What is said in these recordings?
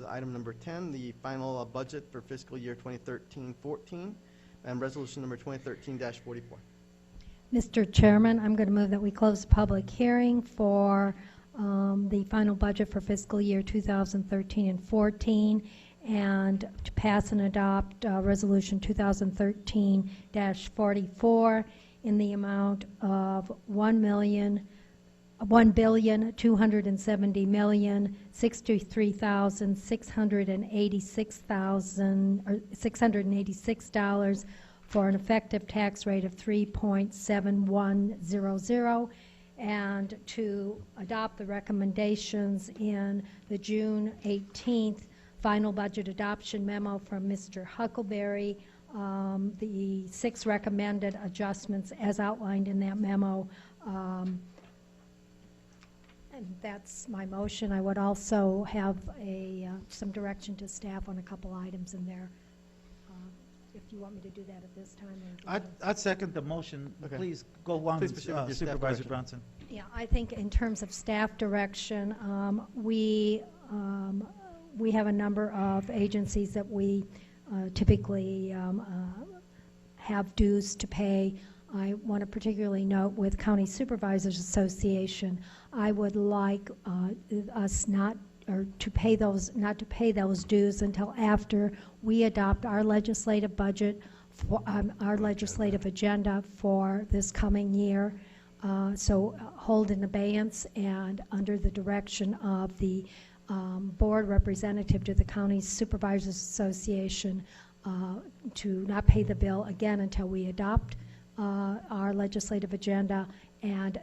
Item number 10, the final budget for fiscal year 2013-14, and resolution number 2013-44. Mr. Chairman, I'm going to move that we close the public hearing for the final budget for fiscal year 2013 and 14, and to pass and adopt resolution 2013-44 in the amount of $1,270,683,686 for an effective tax rate of 3.7100, and to adopt the recommendations in the June 18th final budget adoption memo from Mr. Huckleberry, the 6 recommended adjustments as outlined in that memo. And that's my motion. I would also have some direction to staff on a couple items in there. If you want me to do that at this time. I'd second the motion. Okay. Please go on, Please proceed with your staff Supervisor direction. Bronson. Yeah, I think in terms of staff direction, we have a number of agencies that we typically have dues to pay. I want to particularly note with County Supervisors Association, I would like us not to pay those dues until after we adopt our legislative budget, for, our legislative agenda for this coming year. So hold in abeyance, and under the direction of the board representative to the County Supervisors Association, to not pay the bill again until we adopt our legislative agenda, and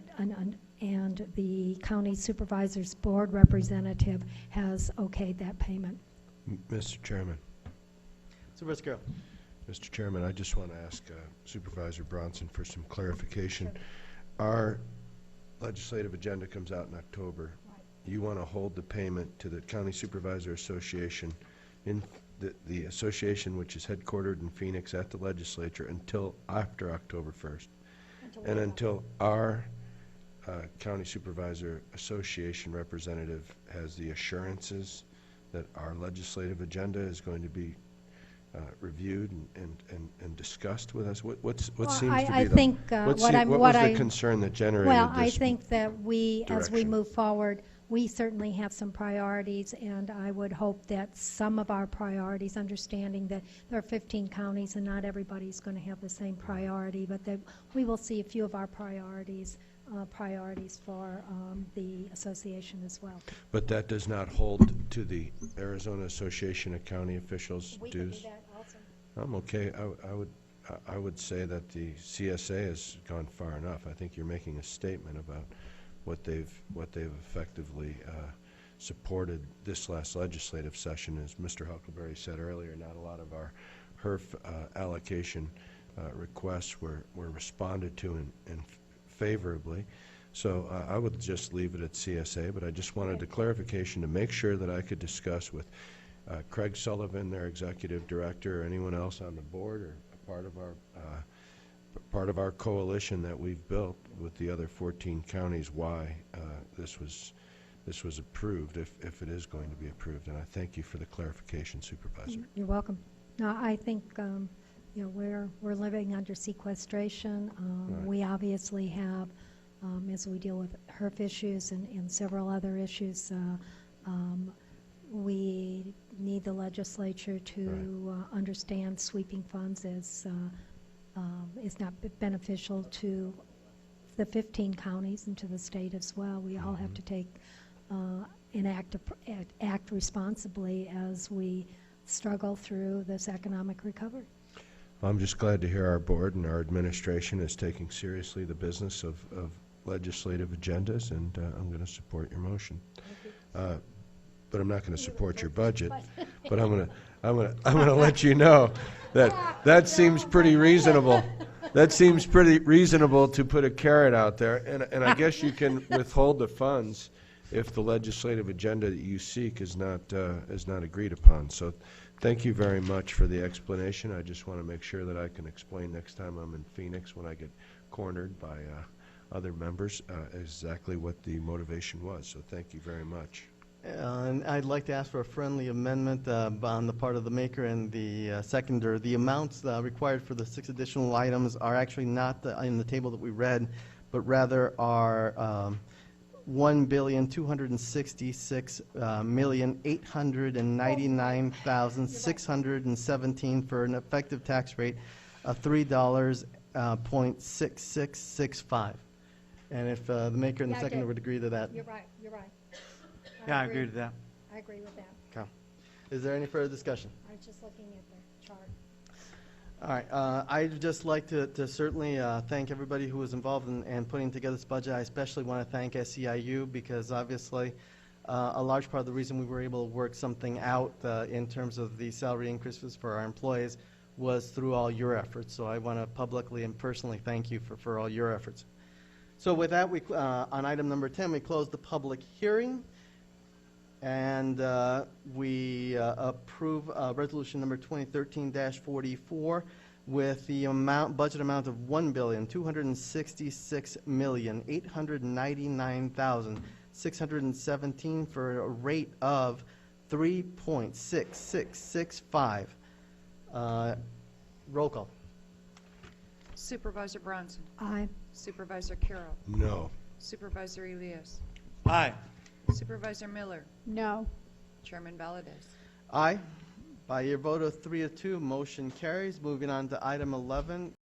the County Supervisors Board representative has okayed that payment. Mr. Chairman. Supervisor Carroll. Mr. Chairman, I just want to ask Supervisor Bronson for some clarification. Sure. Our legislative agenda comes out in October. Right. You want to hold the payment to the County Supervisor Association, in the association which is headquartered in Phoenix at the legislature, until after October 1st. Until our County Supervisor Association representative has the assurances that our legislative agenda is going to be reviewed and discussed with us. What seems to be the concern that generated this? Well, I think that as we move forward, we certainly have some priorities, and I would hope that some of our priorities, understanding that there are 15 counties and not everybody's going to have the same priority, but that we will see a few of our priorities for the association as well. But that does not hold to the Arizona Association of County Officials we dues? Can do that also. I'm okay. I would say that the CSA has gone far enough. I think you're making a statement about what they've effectively supported this last legislative session. As Mr. Huckleberry said earlier, not a lot of our HERF allocation requests were responded to and favorably. So I would just leave it at CSA, but I just wanted a clarification to make sure that I could discuss with Craig Sullivan, their executive director, or anyone else on the board, or part of our coalition that we've built with the other 14 counties, why this was approved, if it is going to be approved. And I thank you for the clarification, Supervisor. You're welcome. No, I think you know, we're living under sequestration. Right. We obviously have, as we deal with HERF issues and several other issues, we need the legislature to understand sweeping funds as is not beneficial to the 15 counties and to the state as well. We all have to take and act responsibly as we struggle through this economic recovery. I'm just glad to hear our board and our administration is taking seriously the business of legislative agendas, and I'm going to support your motion. But I'm not going to support your budget. But I'm going to let you know that seems pretty reasonable. That seems pretty reasonable to put a carrot out there, and I guess you can withhold the funds if the legislative agenda that you seek is not agreed upon. So thank you very much for the explanation. I just want to make sure that I can explain next time I'm in Phoenix when I get cornered by other members exactly what the motivation was. So thank you very much. And I'd like to ask for a friendly amendment on the part of the maker and the seconder. The amounts required for the 6 additional items are actually not in the table that we read, but rather are $1,266,899,617 for an effective tax rate of $3.6665. And if the maker and the Yeah, I seconder did. would agree to that. You're right, you're right. Yeah, I agree with that. I agree with that. Okay. Is there any further discussion? I was just looking at the chart. All right, I'd just like to certainly thank everybody who was involved in putting together this budget. I especially want to thank SEIU because obviously a large part of the reason we were able to work something out in terms of the salary increases for our employees was through all your efforts. So I want to publicly and personally thank you for all your efforts. So with that, on item number 10, we close the public hearing. And we approve resolution number 2013-44 with the budget amount of $1,266,899,617 for a rate of 3.6665. Roll call. Supervisor Bronson. Aye. Supervisor Carroll. No. Supervisor Elias. Aye. Supervisor Miller. No. Chairman Valadez. Aye. By your vote of 3-2, motion carries. Moving on to item 11.